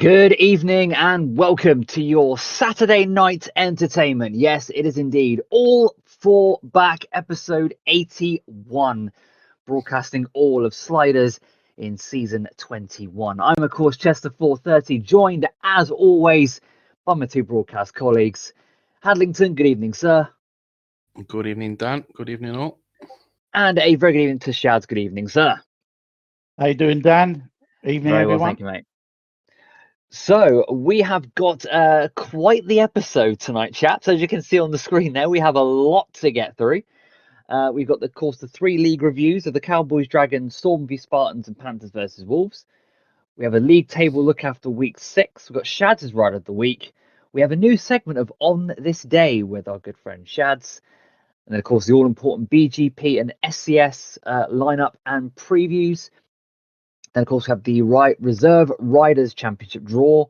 Good evening and welcome to your Saturday night entertainment. Yes, it is indeed All Four Back episode 81, broadcasting all of Sliders in season 21. I'm, of course, Chester 430, joined as always by my two broadcast colleagues. Hadlington, good evening, sir. Good evening, Dan. Good evening, all. And a very good evening to Shads. Good evening, sir. How you doing, Dan? Evening, Very well, everyone. thank you, mate. So we have got quite the episode tonight, chaps. As you can see on the screen there, we have a lot to get through. We've got, of course, the 3 league reviews of the Cowboys, Dragons, Storm v Spartans, and Panthers versus Wolves. We have a league table look after week 6. We've got Shads' Ride of the Week. We have a new segment of On This Day with our good friend Shads. And then, of course, the all-important BGP and SCS lineup and previews. Then, of course, we have the Reserve Riders Championship draw.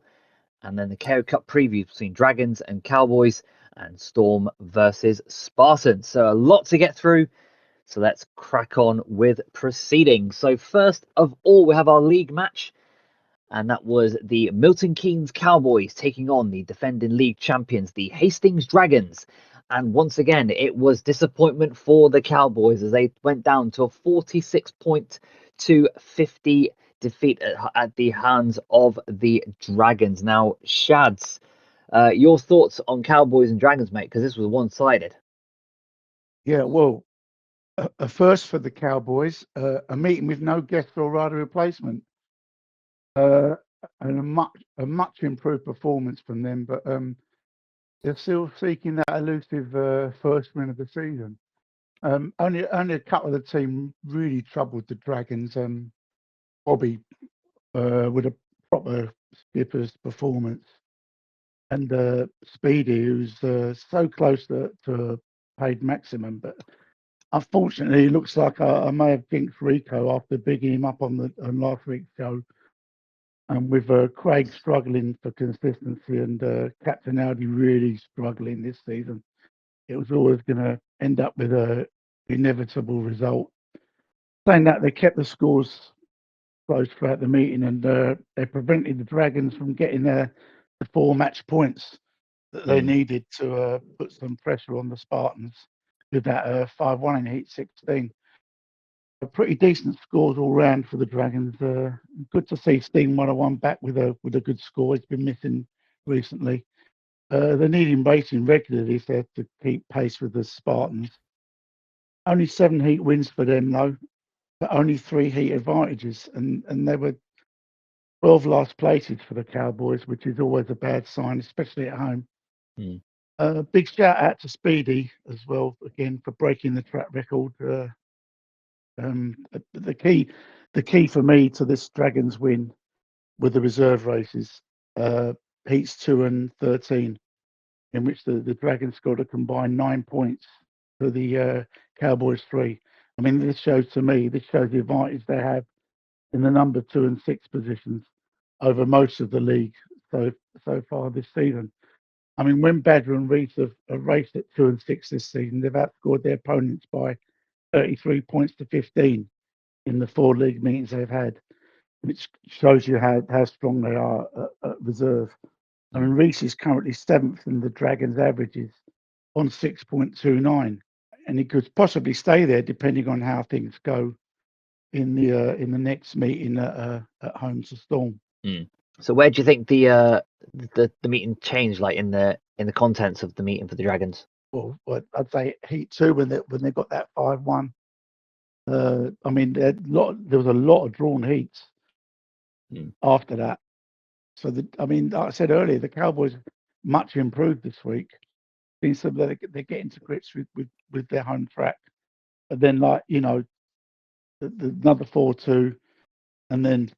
And then the KO Cup previews between Dragons and Cowboys and Storm versus Spartans. So a lot to get through. So let's crack on with proceedings. So first of all, we have our league match. And that was the Milton Keynes Cowboys taking on the defending league champions, the Hastings Dragons. And once again, it was disappointment for the Cowboys as they went down to a 46-point to 50 defeat at the hands of the Dragons. Now, Shads, your thoughts on Cowboys and Dragons, mate, because this was one-sided. Yeah, well, a first for the Cowboys, a meeting with no guest or rider replacement, and a much improved performance from them. But they're still seeking that elusive first win of the season. Only a couple of the team really troubled the Dragons. Bobby with a proper skipper's performance, and Speedy, who's so close to a paid maximum, but unfortunately, it looks like I may have jinxed Rico after bigging him up on last week's show, and with Craig struggling for consistency and Captain Audi really struggling this season. It was always going to end up with a inevitable result. Saying that, they kept the scores close throughout the meeting, and they prevented the Dragons from getting the 4 match points that they needed to put some pressure on the Spartans with that 5-1 in Heat 16. Pretty decent scores all round for the Dragons. Good to see Steen 101 back with a good score. He's been missing recently. They need him racing regularly if they're to keep pace with the Spartans. Only 7 Heat wins for them though, but only 3 Heat advantages, and they were 12 last places for the Cowboys, which is always a bad sign, especially at home. Big shout out to Speedy as well, again, for breaking the track record. The key for me to this Dragons win were the reserve races, heats 2 and 13, in which the Dragons scored a combined 9 points for the Cowboys 3. I mean, this shows the advantage they have in the number 2 and 6 positions over most of the league so far this season. I mean, when Badger and Reese have raced at 2 and 6 this season, they've outscored their opponents by 33 points to 15 in the 4 league meetings they've had, which shows you how strong they are at reserve. I mean, Reese is currently 7th in the Dragons' averages on 6.29, and he could possibly stay there depending on how things go in the next meeting at home to Storm. So where do you think the meeting changed, like in the contents of the meeting for the Dragons? Well, I'd say Heat 2 when they got that 5-1. I mean, there was a lot of drawn heats after that. So like I said earlier, the Cowboys much improved this week. Seems that they're getting to grips with their home track. But then, like, you know, the number 4-2, and then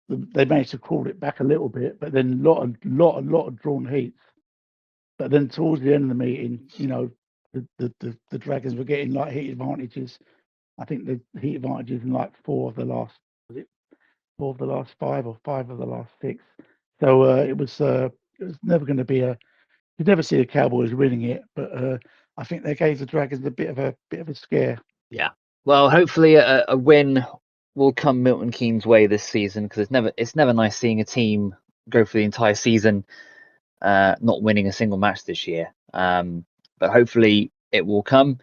they managed to crawl it back a little bit. But then lot of drawn heats. But then towards the end of the meeting, you know, the Dragons were getting like heat advantages. I think the heat advantages in like 4 of the last 5 or 5 of the last 6. So it was never going to be you'd never see the Cowboys winning it, but I think they gave the Dragons a bit of a scare. Yeah. Well, hopefully a win will come Milton Keynes' way this season, because it's never nice seeing a team go for the entire season not winning a single match this year. But hopefully it will come,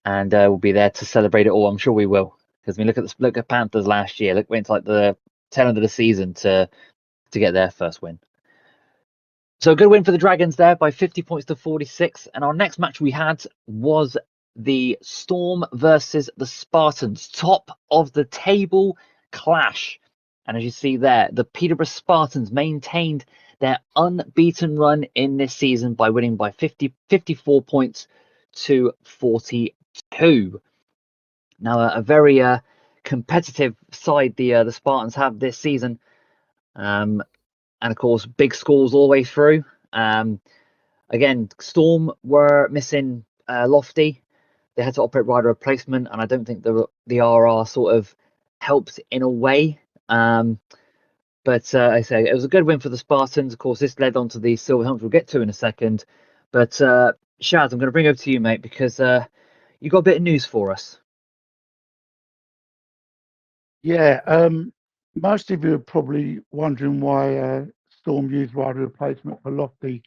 and we'll be there to celebrate it all. I'm sure we will, because I mean, look at Panthers last year. Went to like the tail end of the season to get their first win. So a good win for the Dragons there by 50 points to 46. And our next match we had was the Storm versus the Spartans, top of the table clash. And as you see there, the Peterborough Spartans maintained their unbeaten run in this season by winning by 54 points to 42. Now, a very competitive side the Spartans have this season. And of course, big scores all the way through. Again, Storm were missing Lofty. They had to operate rider replacement, and I don't think the RR sort of helped in a way. But I say it was a good win for the Spartans. Of course, this led on to the silver helmets we'll get to in a second. But Shaz, I'm going to bring over to you, mate, because you got a bit of news for us. Yeah, most of you are probably wondering why Storm used rider replacement for Lofty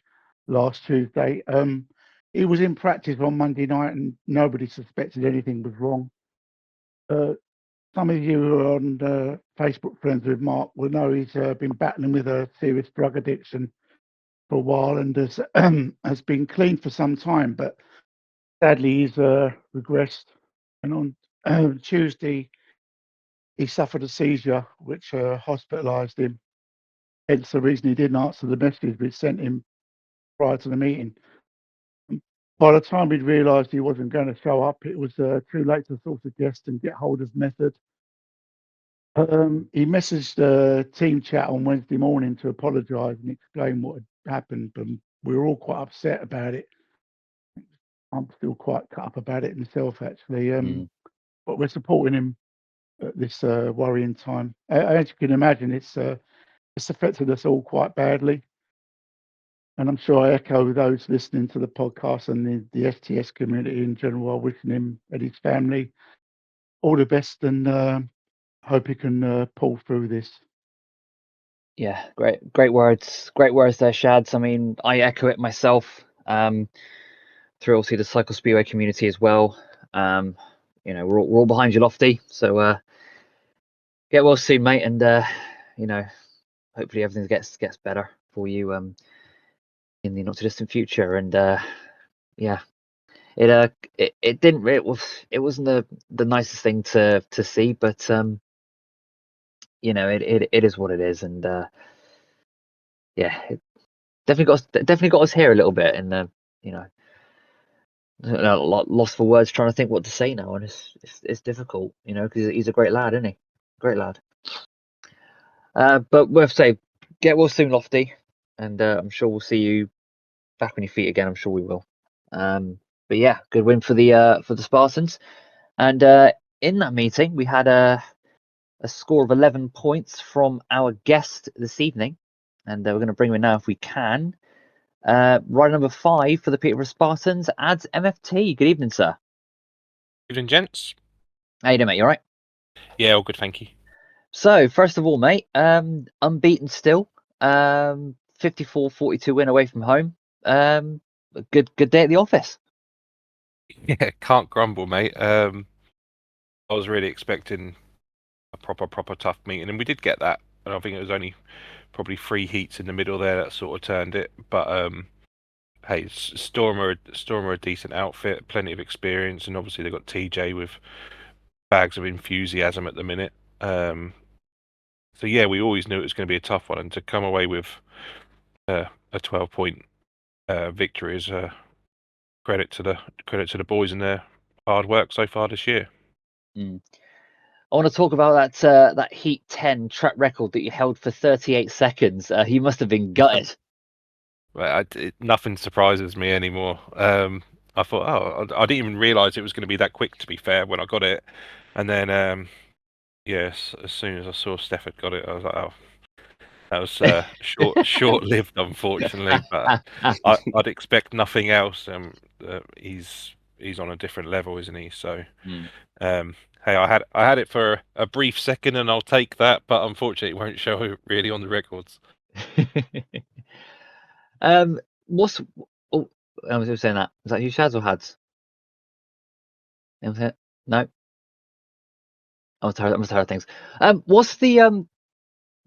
last Tuesday. He was in practice on Monday night and nobody suspected anything was wrong. Some of you who are on Facebook friends with Mark will know he's been battling with a serious drug addiction for a while and has been clean for some time, but sadly he's regressed. And on Tuesday, he suffered a seizure, which hospitalised him. Hence the reason he didn't answer the message we sent him prior to the meeting. By the time he'd realised he wasn't going to show up, it was too late to sort of guest and get hold of Method. He messaged the team chat on Wednesday morning to apologise and explain what had happened, and we were all quite upset about it. I'm still quite cut up about it myself, actually. But we're supporting him at this worrying time. As you can imagine, it's affected us all quite badly. And I'm sure I echo those listening to the podcast and the STS community in general, wishing him and his family all the best, and hope he can pull through this. Yeah, great words there, Shads. I mean, I echo it myself. Through obviously the Cycle Speedway community as well. You know, we're all behind you, Lofty. So get well soon, mate, and you know, hopefully everything gets better for you in the not too distant future. And yeah, it wasn't the nicest thing to see, but you know, it is what it is, and yeah, it definitely got us here a little bit, and you know, lost for words trying to think what to say now, and it's difficult, you know, because he's a great lad, isn't he? Great lad. But worth saying, get well soon, Lofty, and I'm sure we'll see you back on your feet again. I'm sure we will. But yeah, good win for the Spartans, and in that meeting we had a score of 11 points from our guest this evening, and we're going to bring him in now if we can. Rider number 5 for the Peterborough Spartans, adds MFT. Good evening, sir. Good evening, gents. How you doing, mate? You all right? Yeah, all good, thank you. So, first of all, mate, unbeaten still. 54-42 win away from home. Good day at the office. Yeah, can't grumble, mate. I was really expecting a proper tough meeting, and we did get that. And I think it was only probably 3 heats in the middle there that sort of turned it. But hey, Storm are a decent outfit, plenty of experience, and obviously they've got TJ with bags of enthusiasm at the minute. So yeah, we always knew it was going to be a tough one, and to come away with a 12-point victory is a credit to the boys and their hard work so far this year. I want to talk about that Heat 10 track record that you held for 38 seconds. You must have been gutted. Nothing surprises me anymore. I thought, I didn't even realise it was going to be that quick, to be fair, when I got it. And then, yes, as soon as I saw Steph had got it, I was like, oh, that was short-lived, unfortunately. But I'd expect nothing else. He's he's on a different level, isn't he? So, Mm. hey, I had it for a brief second, and I'll take that. But unfortunately, it won't show really on the records. What's oh, I was just saying that. Was that you, Shads, or Hads? No, I must have heard things. What's the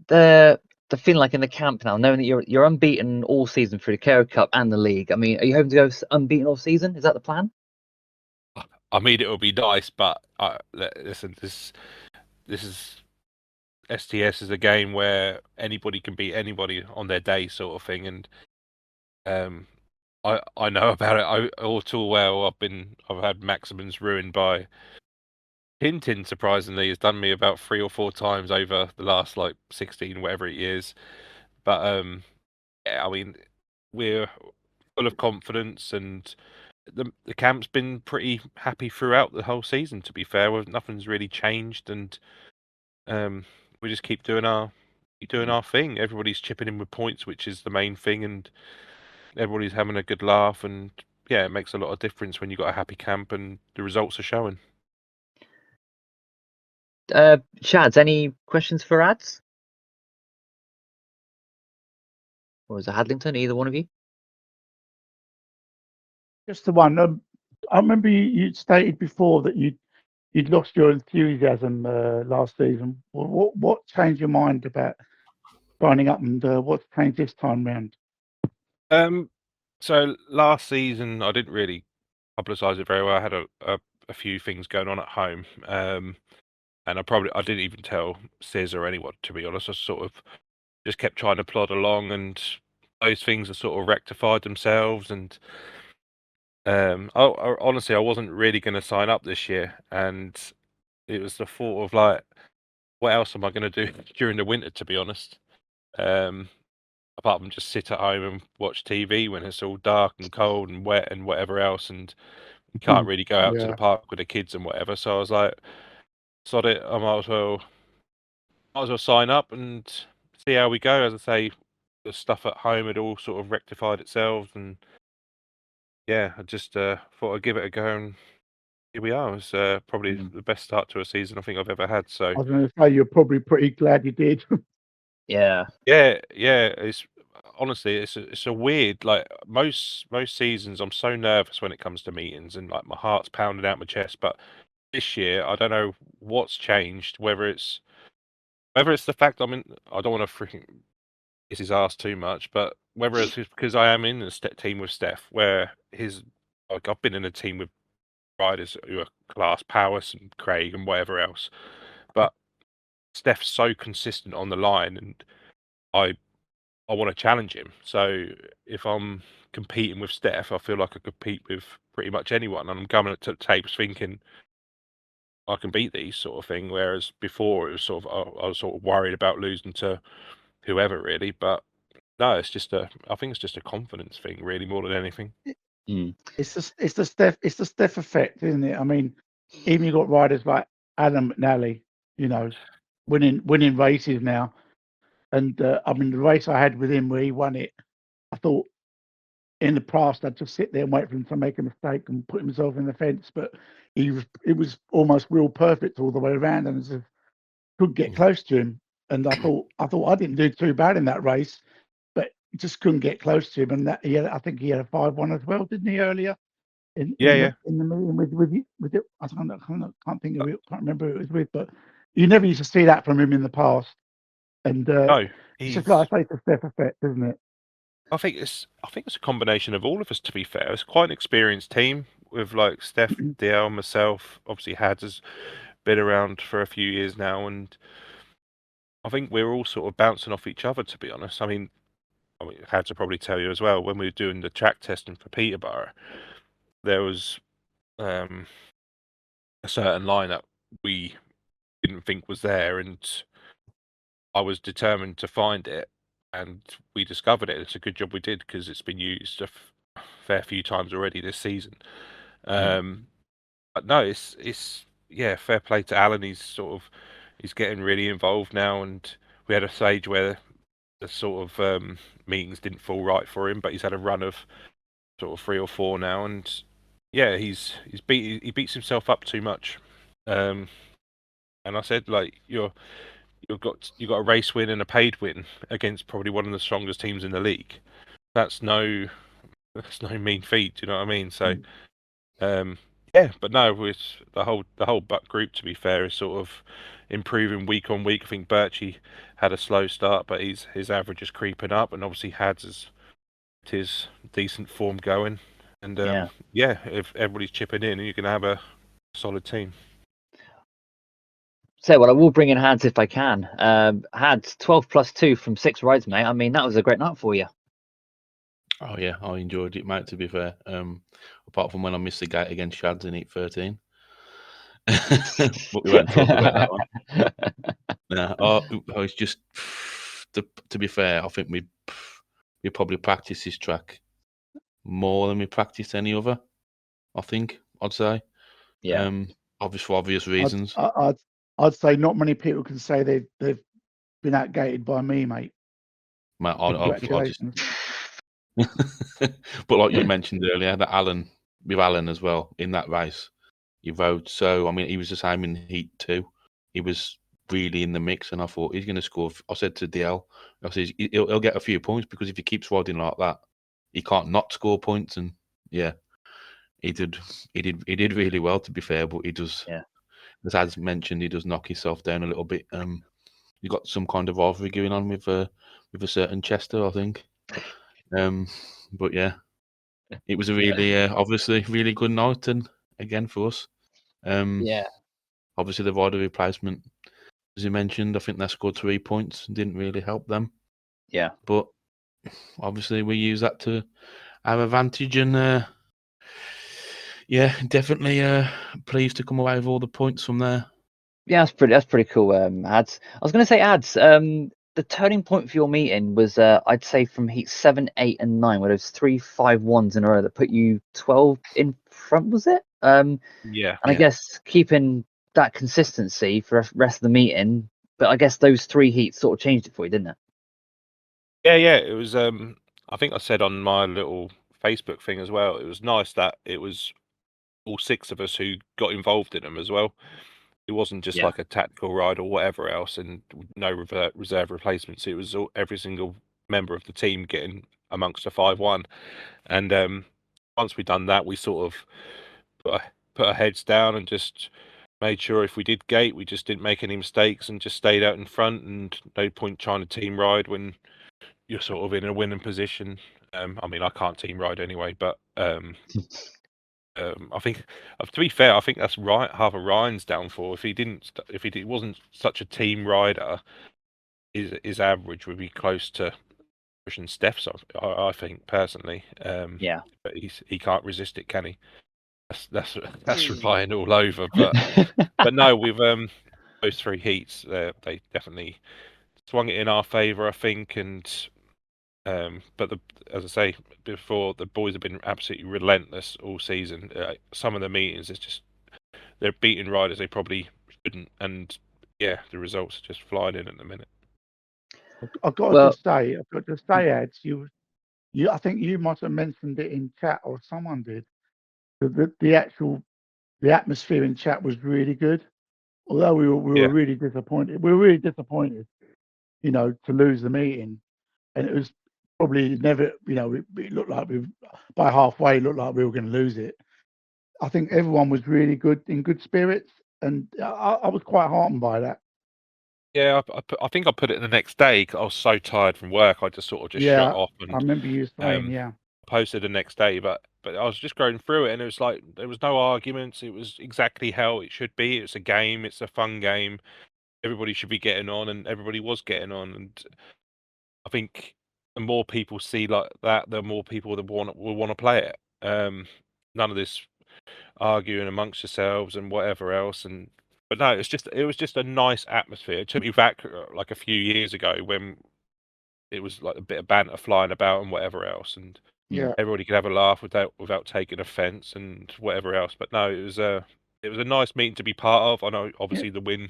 feeling like in the camp now, knowing that you're unbeaten all season through the Carrot Cup and the league? I mean, are you hoping to go unbeaten all season? Is that the plan? I mean, it would be nice, but listen, this is STS is a game where anybody can beat anybody on their day, sort of thing, and I know about it all too well. I've had Maximums ruined by Tintin. Surprisingly, has done me about 3 or 4 times over the last like 16 whatever it is. But yeah, I mean, we're full of confidence, and the camp's been pretty happy throughout the whole season. To be fair, nothing's really changed, and we just keep doing our thing. Everybody's chipping in with points, which is the main thing, and everybody's having a good laugh. And yeah, it makes a lot of difference when you've got a happy camp and the results are showing. Shads, any questions for Ads? Or is it Hadlington? Either one of you? Just the one. I remember you stated before that you'd lost your enthusiasm last season. What changed your mind about signing up, and what's changed this time round? So last season I didn't really publicise it very well. I had a few things going on at home, and I didn't even tell Sis or anyone, to be honest. I sort of just kept trying to plod along, and those things have sort of rectified themselves. And honestly, I wasn't really going to sign up this year, and it was the thought of like, what else am I going to do during the winter? To be honest, apart from just sit at home and watch TV when it's all dark and cold and wet and whatever else, and you can't really go out to the Yeah. park with the kids and whatever. So I was like, sod it, I might as well sign up and see how we go. As I say, the stuff at home had all sort of rectified itself, and yeah, I just thought I'd give it a go, and here we are. It's probably the best start to a season I think I've ever had. So I was going to say you're probably pretty glad you did. Yeah. yeah, it's honestly it's a weird, like most seasons I'm so nervous when it comes to meetings, and like my heart's pounding out my chest. But this year I don't know what's changed. Whether it's the fact I don't want to freaking kiss his ass too much, but whether it's because I am in a team with Steph, where I've been in a team with riders who are class Powers and Craig and whatever else, but Steph's so consistent on the line, and I want to challenge him. So if I'm competing with Steph, I feel like I compete with pretty much anyone, and I'm coming to tapes thinking I can beat these sort of thing. Whereas before it was sort of I was sort of worried about losing to whoever really. But no, I think it's just a confidence thing really more than anything. Mm. It's the Steph effect, isn't it? I mean, even you got riders like Adam McNally, you know, winning races now. And I mean, the race I had with him where he won it, I thought in the past I'd just sit there and wait for him to make a mistake and put himself in the fence, but it was almost real perfect all the way around, and just could get close to him. And I thought I didn't do too bad in that race, but just couldn't get close to him. And I think he had a 5-1 as well, didn't he, earlier Yeah. in the meeting with it? I can't think of it. Can't remember who it was with, but you never used to see that from him in the past. And No, it's just like I say, it's a Steph effect, isn't it? I think it's a combination of all of us. To be fair, it's quite an experienced team with like Steph, DL, myself. Obviously, Had has been around for a few years now, and I think we're all sort of bouncing off each other. To be honest, I mean, Had to probably tell you as well when we were doing the track testing for Peterborough, there was a certain line that we didn't think was there, and I was determined to find it, and we discovered it. It's a good job we did because it's been used a fair few times already this season. But no, it's yeah, fair play to Alan. He's getting really involved now, and we had a stage where the sort of meetings didn't fall right for him, but he's had a run of sort of 3 or 4 now, and yeah, he beats himself up too much. And I said, like, you've got a race win and a paid win against probably one of the strongest teams in the league. That's no mean feat. Do you know what I mean? So, yeah, but no, with the whole butt group, to be fair, is sort of improving week on week. I think Birchie had a slow start, but his average is creeping up, and obviously Hads has his decent form going. And yeah, if everybody's chipping in, you can have a solid team. So, well, I will bring in Hads if I can. Hads 12 plus 2 from 6 rides, mate. I mean, that was a great night for you. Oh yeah, I enjoyed it, mate. To be fair, apart from when I missed the gate against Shads in Heat 13, but we won't talk about that one. No, I was just to be fair. I think we probably practiced this track more than we practiced any other. I think I'd say. Yeah. For obvious reasons. I'd say not many people can say they've been outgated by me, mate. Mate, Congratulations. But like you mentioned earlier, that Alan as well in that race, he rode so. I mean, he was the same in Heat 2. He was really in the mix, and I thought he's going to score. I said to DL, I said he'll get a few points because if he keeps riding like that, he can't not score points. And yeah, he did really well, to be fair. But he does, as mentioned, he does knock himself down a little bit. You got some kind of rivalry going on with a certain Chester, I think. But yeah, it was a really, obviously, really good night, and again for us. Yeah. Obviously, the rider replacement, as you mentioned, I think they scored 3 points. Didn't really help them. Yeah. But obviously, we use that to our advantage, and yeah, definitely pleased to come away with all the points from there. Yeah, that's pretty cool, Ads. I was going to say, Ads, the turning point for your meeting was, I'd say, from Heat 7, 8, and 9, where there's 3 5-1s in a row that put you 12 in front, was it? Yeah. And I guess keeping that consistency for the rest of the meeting, but I guess those 3 heats sort of changed it for you, didn't it? Yeah. It was. I think I said on my little Facebook thing as well. It was nice that it was all 6 of us who got involved in them as well. It wasn't just like a tactical ride or whatever else, and no reserve replacements. It was every single member of the team getting amongst a 5-1. And once we'd done that, we sort of put our heads down and just made sure if we did gate, we just didn't make any mistakes and just stayed out in front. And no point trying to team ride when you're sort of in a winning position. I mean, I can't team ride anyway, but I think, to be fair, I think that's right. Half of Ryan's downfall. If he wasn't such a team rider, his average would be close to pushing Steph's. I think personally. But he can't resist it, can he? That's Ryan all over. But no, with those 3 heats, they definitely swung it in our favour, I think. And but as I say before, the boys have been absolutely relentless all season. Some of the meetings, it's just they're beating riders they probably shouldn't, and yeah, the results are just flying in at the minute. I've got to say, Ads, I think you must have mentioned it in chat, or someone did. The atmosphere in chat was really good. Although we were really disappointed. We were really disappointed, to lose the meeting, and it was probably never. It looked like by halfway looked like we were going to lose it. I think everyone was really good, in good spirits, and I was quite heartened by that. Yeah, I think I put it in the next day. I was so tired from work, I just sort of shut off. And I remember you saying, posted the next day, but I was just going through it, and it was like there was no arguments. It was exactly how it should be. It's a game. It's a fun game. Everybody should be getting on, and everybody was getting on. And I think the more people see like that, the more people that will want to play it. None of this arguing amongst yourselves and whatever else. But no, it was just a nice atmosphere. It took me back like a few years ago when it was like a bit of banter flying about and whatever else, and everybody could have a laugh without taking offence and whatever else. But no, it was a nice meeting to be part of. I know obviously the win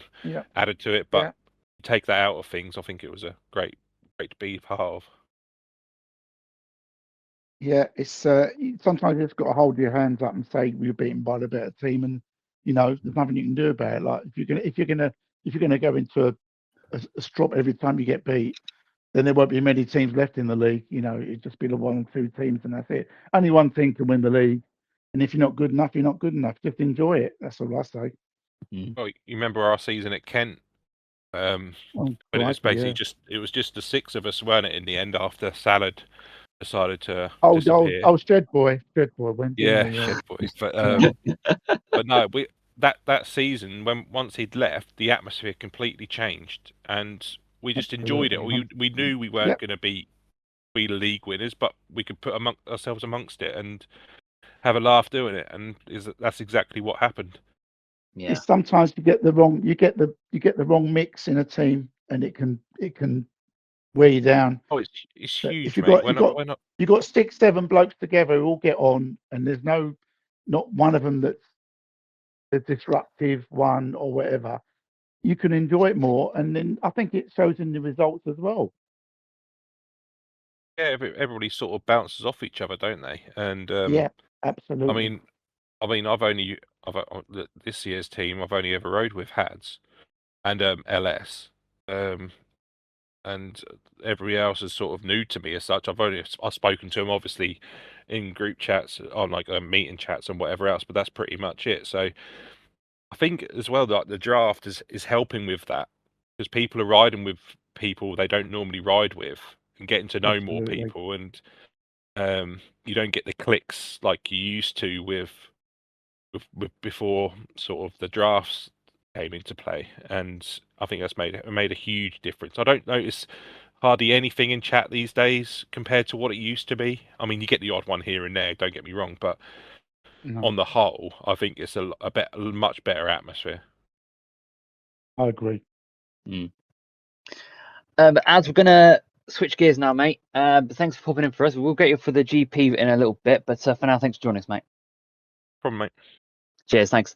added to it, but take that out of things, I think it was a great to be part of. Yeah, it's sometimes you just got to hold your hands up and say you're beaten by the better team, and there's nothing you can do about it. Like if you're gonna go into a strop every time you get beat, then there won't be many teams left in the league. It'd just be the 1 or 2 teams, and that's it. Only one team can win the league, and if you're not good enough, you're not good enough. Just enjoy it. That's all I say. Well, you remember our season at Kent? Oh, But it was crikey, basically yeah. it was just the 6 of us, weren't it? In the end, after Salad decided to Oh, disappear. Shed Boy went, didn't Yeah, he? shit boy. But Yeah. but no, that season once he'd left, the atmosphere completely changed, and we just enjoyed it. Absolutely, We knew we weren't Yep. going to be the league winners, but we could put ourselves amongst it and have a laugh doing it, and that's exactly what happened. Yeah. It's sometimes you get the wrong mix in a team, and it can wear you down. Oh, it's But huge, if you mate. got We're not. you got 6, 7 blokes together who all get on, and there's not one of them that's the disruptive one or whatever, you can enjoy it more, and then I think it shows in the results as well. Yeah, everybody sort of bounces off each other, don't they? And Yeah, I absolutely. mean, this year's team I've only ever rode with Hads and LS, and everybody else is sort of new to me as such. I've spoken to them obviously in group chats, on like meeting chats and whatever else, but that's pretty much it. So I think as well that the draft is helping with that, because people are riding with people they don't normally ride with and getting to know more Absolutely. people, and you don't get the clicks like you used to with before sort of the drafts came into play, and I think that's made a huge difference. I don't notice hardly anything in chat these days compared to what it used to be. I mean, you get the odd one here and there, don't get me wrong, but No, on the whole, I think it's a much better atmosphere. I agree. But as we're gonna switch gears now, mate. But thanks for popping in for us. We'll get you for the GP in a little bit, but for now, thanks for joining us, mate. Problem, mate. Cheers, thanks.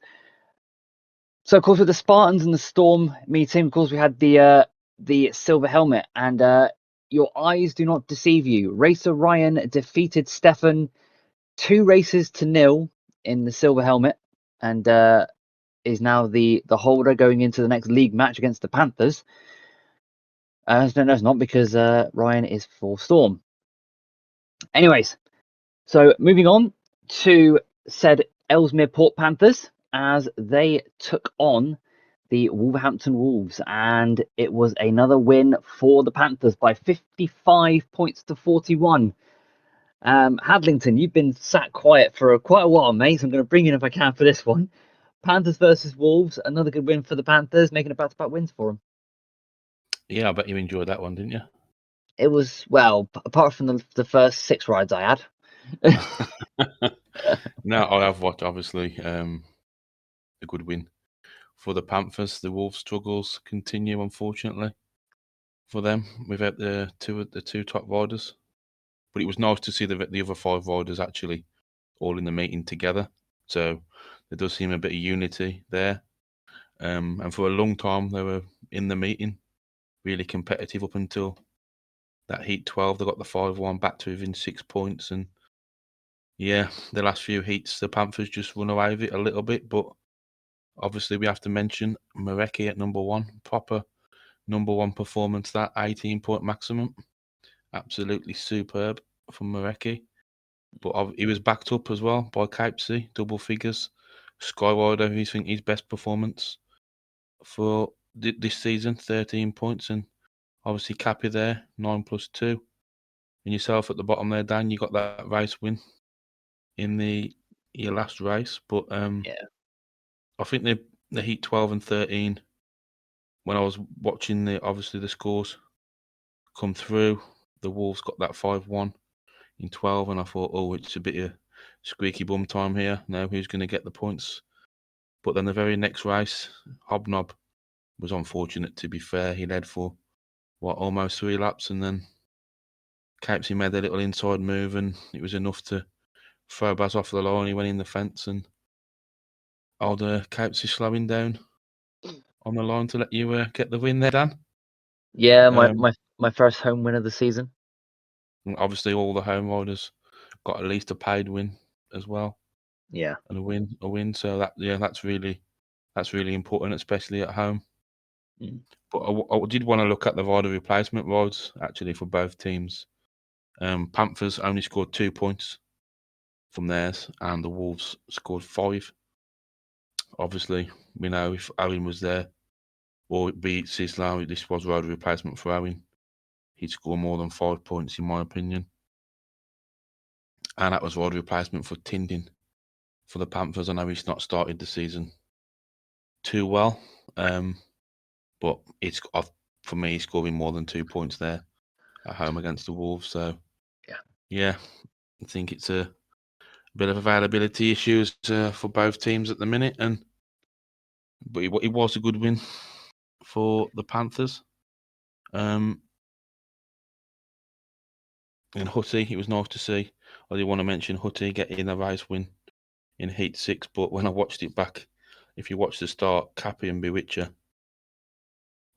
So, of course, with the Spartans and the Storm meeting, of course, we had the silver helmet, and your eyes do not deceive you. Racer Ryan defeated Stefan 2 races to 0 in the silver helmet, and is now the holder going into the next league match against the Panthers. No, it's not, because Ryan is for Storm. Anyways, so moving on to said Ellesmere Port Panthers, as they took on the Wolverhampton Wolves, and it was another win for the Panthers by 55 points to 41. Hadlington, you've been sat quiet for quite a while, mate, so I'm going to bring you in if I can for this one. Panthers versus Wolves, another good win for the Panthers, making it back-to-back wins for them. Yeah, I bet you enjoyed that one, didn't you? It was, well, apart from the first 6 rides I had. No, I have watched, obviously, a good win for the Panthers. The Wolves' struggles continue, unfortunately, for them without the two top riders. But it was nice to see the other 5 riders actually all in the meeting together. So there does seem a bit of unity there. And for a long time, they were in the meeting, really competitive up until that Heat 12. They got the 5-1 back to within 6 points. And yeah, the last few heats, the Panthers just run away with it a little bit. But obviously, we have to mention Marecki at number 1. Proper number 1 performance, that 18-point maximum. Absolutely superb from Marecki. But he was backed up as well by Capesy, double figures. Skyrider, who's think his best performance for this season, 13 points. And obviously Cappy there, 9 plus 2. And yourself at the bottom there, Dan, you got that race win in your last race. But Yeah. I think the Heat 12 and 13, when I was watching obviously the scores come through, the Wolves got that 5-1 in 12, and I thought, oh, it's a bit of squeaky bum time here. Now who's going to get the points? But then the very next race, Hobnob was unfortunate, to be fair. He led for, almost 3 laps, and then Capesy made a little inside move, and it was enough to throw Baz off the line. He went in the fence, and old Capesy slowing down on the line to let you get the win there, Dan. Yeah, my first home win of the season. And obviously, all the home riders got at least a paid win as well, Yeah. and a win. So that's really important, especially at home. Mm. But I did want to look at the rider replacement rides actually for both teams. Panthers only scored 2 points from theirs, and the Wolves scored 5. Obviously, we know if Owen was there, or be it Cisla, this was rider replacement for Owen, he'd score more than 5 points, in my opinion. And that was rider replacement for Tindin for the Panthers. I know he's not started the season too well, but for me, he's scoring more than 2 points there at home against the Wolves. So, yeah, I think it's a bit of availability issues for both teams at the minute, but it was a good win for the Panthers. And Hutty, it was nice to see. I did want to mention Hutty getting a race win in Heat 6, but when I watched it back, if you watch the start, Cappy and Bewitcher,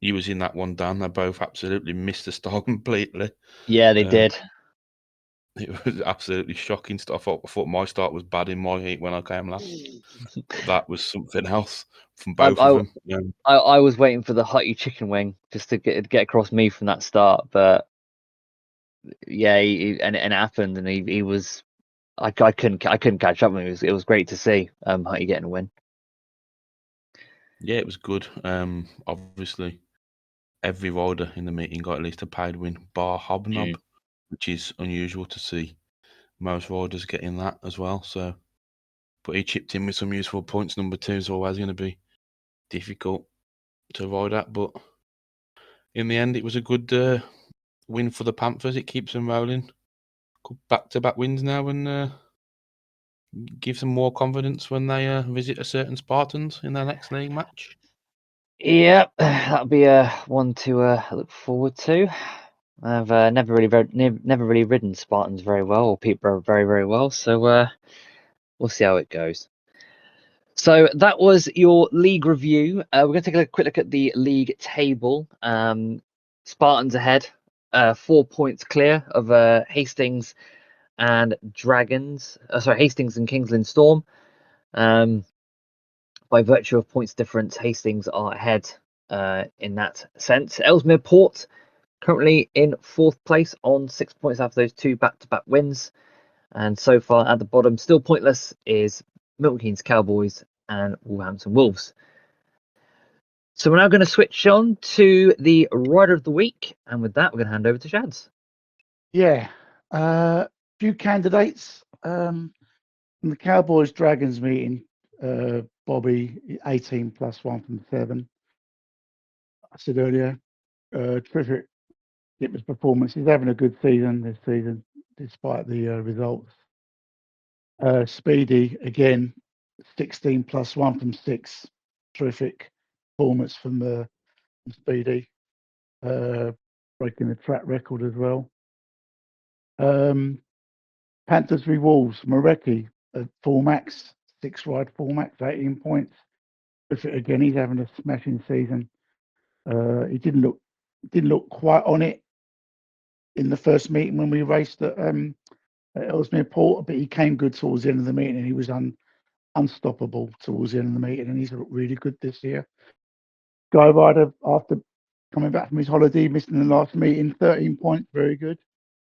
he was in that one down. They both absolutely missed the start completely. Yeah, they did. It was absolutely shocking stuff. I thought my start was bad in my heat when I came last. But that was something else from both of them. Yeah. I was waiting for the Hutty chicken wing just to get across me from that start, but yeah, and it happened, and he was. I couldn't catch up with him. It was great to see Hutty getting a win. Yeah, it was good. Obviously, every rider in the meeting got at least a paid win, bar Hobnob, which is unusual to see most riders getting that as well. So, but he chipped in with some useful points. Number 2 is always going to be difficult to ride at, but in the end, it was a good win for the Panthers. It keeps them rolling, back-to-back wins now, and gives them more confidence when they visit a certain Spartans in their next league match. Yeah, that'll be one to look forward to. I've never really ridden Spartans very well, or Peterborough very, very well. So we'll see how it goes. So that was your league review. We're going to take a quick look at the league table. Spartans ahead, 4 points clear of Hastings and Dragons. Hastings and Kingsland Storm. By virtue of points difference, Hastings are ahead in that sense. Ellesmere Port currently in 4th place on 6 points after those 2 back-to-back wins. And so far at the bottom, still pointless, is Milton Keynes Cowboys and Wolverhampton Wolves. So we're now going to switch on to the Rider of the Week. And with that, we're going to hand over to Shads. Yeah. Few candidates. From the Cowboys Dragons meeting, Bobby, 18 plus 1 from 7. I said earlier, terrific his performance. He's having a good season this season, despite the results. Speedy, again, 16 plus 1 from 6. Terrific performance from Speedy. Breaking the track record as well. Panthers v Wolves, Marecki, 4 max, 6 ride 4 max, 18 points. Again, he's having a smashing season. He didn't look quite on it in the first meeting when we raced at Ellesmere Port, but he came good towards the end of the meeting, and he was unstoppable towards the end of the meeting, and he's looked really good this year. Guy Rider, after coming back from his holiday, missing the last meeting, 13 points, very good.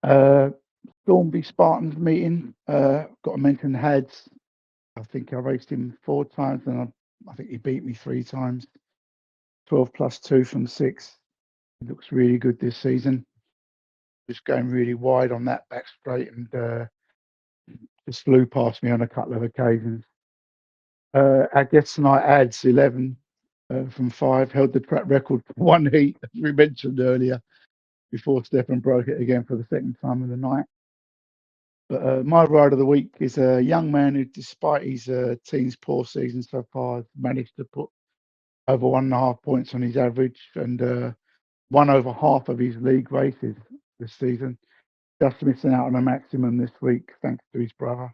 Stormby Spartans meeting, got to mention Hads. I think I raced him 4 times, and I think he beat me 3 times. 12 plus 2 from 6. He looks really good this season. Just going really wide on that back straight, and just flew past me on a couple of occasions. I guess tonight Ads 11 from 5, held the track record for 1 heat, as we mentioned earlier, before Stefan broke it again for the second time of the night. But my Rider of the Week is a young man who, despite his team's poor season so far, has managed to put over 1.5 points on his average, and won over half of his league races this season. Just missing out on a maximum this week, thanks to his brother.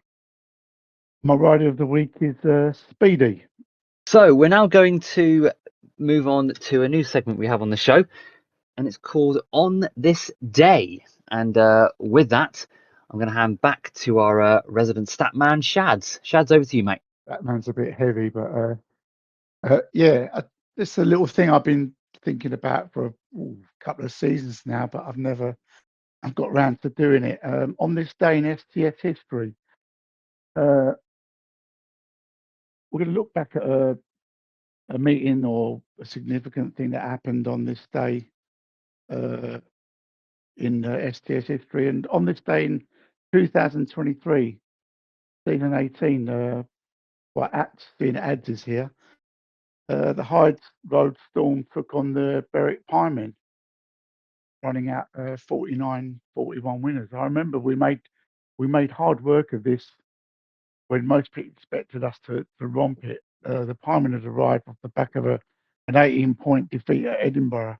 My Rider of the Week is Speedy. So we're now going to move on to a new segment we have on the show, and it's called On This Day. And with that, I'm going to hand back to our resident stat man, Shads. Shads, over to you, mate. That man's a bit heavy, but yeah, it's a little thing I've been thinking about for a couple of seasons now, but I've got round to doing it. On this day in STS history, we're going to look back at a meeting or a significant thing that happened on this day in STS history. And on this day in 2023, season 18, being ads is here. The Hyde Road Storm took on the Berwick Piemen, running out 49-41 winners. I remember we made hard work of this when most people expected us to romp it. The Piemen had arrived off the back of an 18-point defeat at Edinburgh.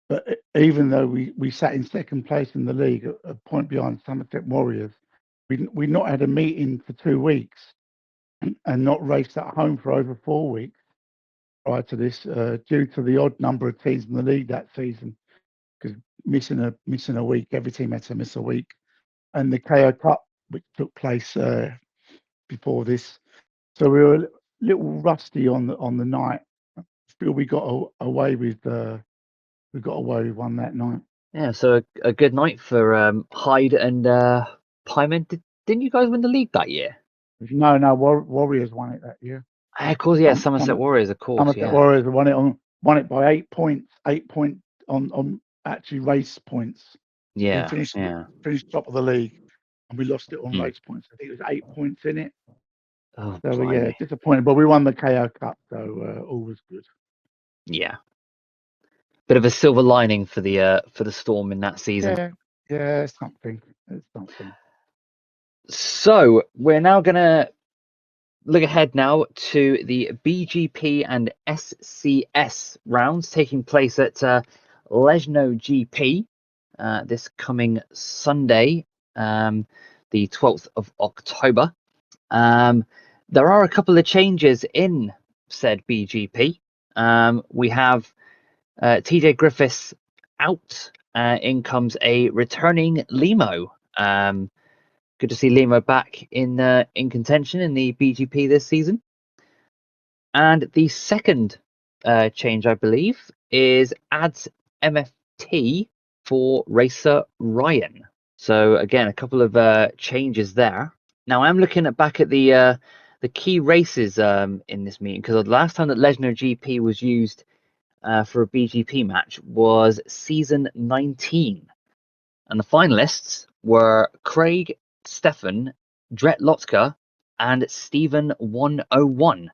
But even though we sat in second place in the league, a point behind Somerset Warriors, we'd not had a meeting for 2 weeks and not raced at home for over 4 weeks prior to this, due to the odd number of teams in the league that season. Because missing a week, every team had to miss a week, and the KO Cup, which took place before this, so we were a little rusty on the night. I feel we got away with one that night. Yeah, so a good night for Hyde and Piemen. Didn't you guys win the league that year? No, Warriors won it that year. Of course, yeah, Somerset Warriors, of course, Somerset yeah. Warriors won it by 8 points. 8 point on actually race points. Yeah, We finished top of the league, and we lost it on race points. I think it was 8 points in it. Oh, So blimey. yeah, disappointing, but we won the KO Cup, so all was good. Yeah. Bit of a silver lining for the Storm in that season. Yeah, it's something. So we're now gonna look ahead now to the BGP and SCS rounds taking place at Lejno GP this coming Sunday, the 12th of October. There are a couple of changes in said BGP. We have TJ Griffiths out. In comes a returning Limo. Good to see Limo back in contention in the BGP this season. And the second change, I believe, is adds MFT for racer Ryan. So again, a couple of changes there. Now I'm looking back at the key races in this meeting, because the last time that Lejno GP was used for a BGP match was season 19, and the finalists were Craig, Stefan, Dret Lotka, and Stephen 101.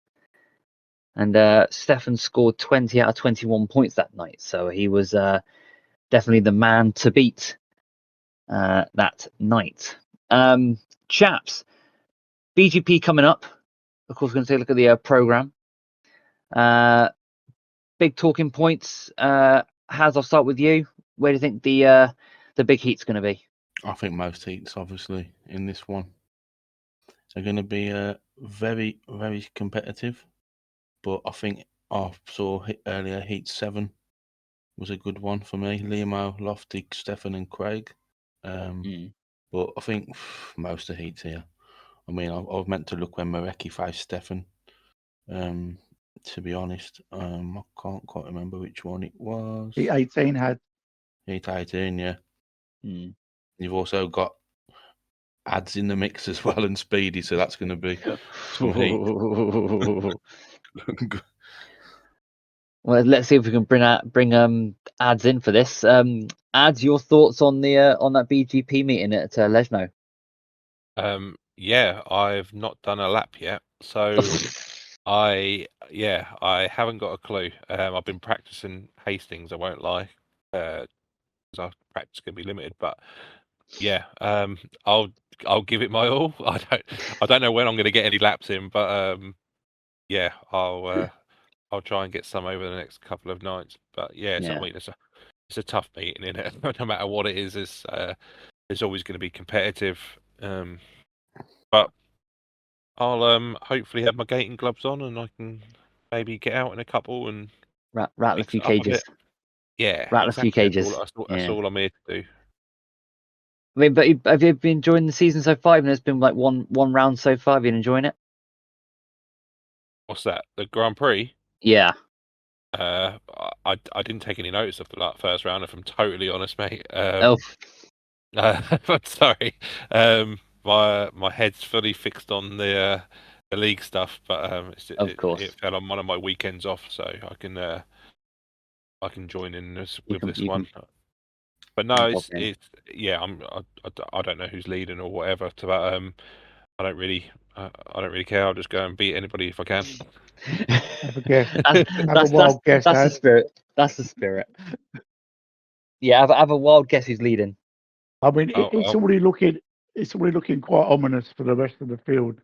And Stefan scored 20 out of 21 points that night, so he was definitely the man to beat that night. Chaps, BGP coming up. Of course, we're going to take a look at the program. Big talking points. Haz, I'll start with you. Where do you think the big heat's going to be? I think most heats, obviously, in this one, are going to be very, very competitive. But I think I saw earlier Heat 7 was a good one for me. Limo, Lofty, Stefan, and Craig. But I think most of the heats here. I mean, I was meant to look when Marecki faced Stefan. To be honest, I can't quite remember which one it was. Heat 18 had. Heat 18, yeah. You've also got ads in the mix as well, and Speedy, so that's going to be some heat. Well, let's see if we can bring ads in for this. Ads, your thoughts on on that BGP meeting at Lejno? Yeah, I've not done a lap yet, so I haven't got a clue. I've been practicing Hastings, I won't lie, because our practice can be limited. But yeah, I'll give it my all. I don't know when I'm going to get any laps in, but yeah, I'll try and get some over the next couple of nights. But yeah, I mean, it's a tough meeting, isn't it? No matter what it is, it's always going to be competitive. But I'll hopefully have my gating gloves on, and I can maybe get out in a couple and rattle a few cages. Yeah, rattle a few cages. That's all I'm here to do. I mean, but have you been enjoying the season so far? And there's been like one round so far. Have you been enjoying it? What's that? The Grand Prix? Yeah. I didn't take any notice of the first round, if I'm totally honest, mate. Oh, I'm sorry. My head's fully fixed on the league stuff, but of course. it fell on one of my weekends off, so I can join in with this you one. can But no, pop in. it's yeah. I don't know who's leading or whatever. But I don't really care. I'll just go and beat anybody if I can. Have a guess. That's a wild guess, that's the Ad. spirit. That's the spirit. Yeah, have a wild guess who's leading. I mean, Oh, it's already looking quite ominous for the rest of the field.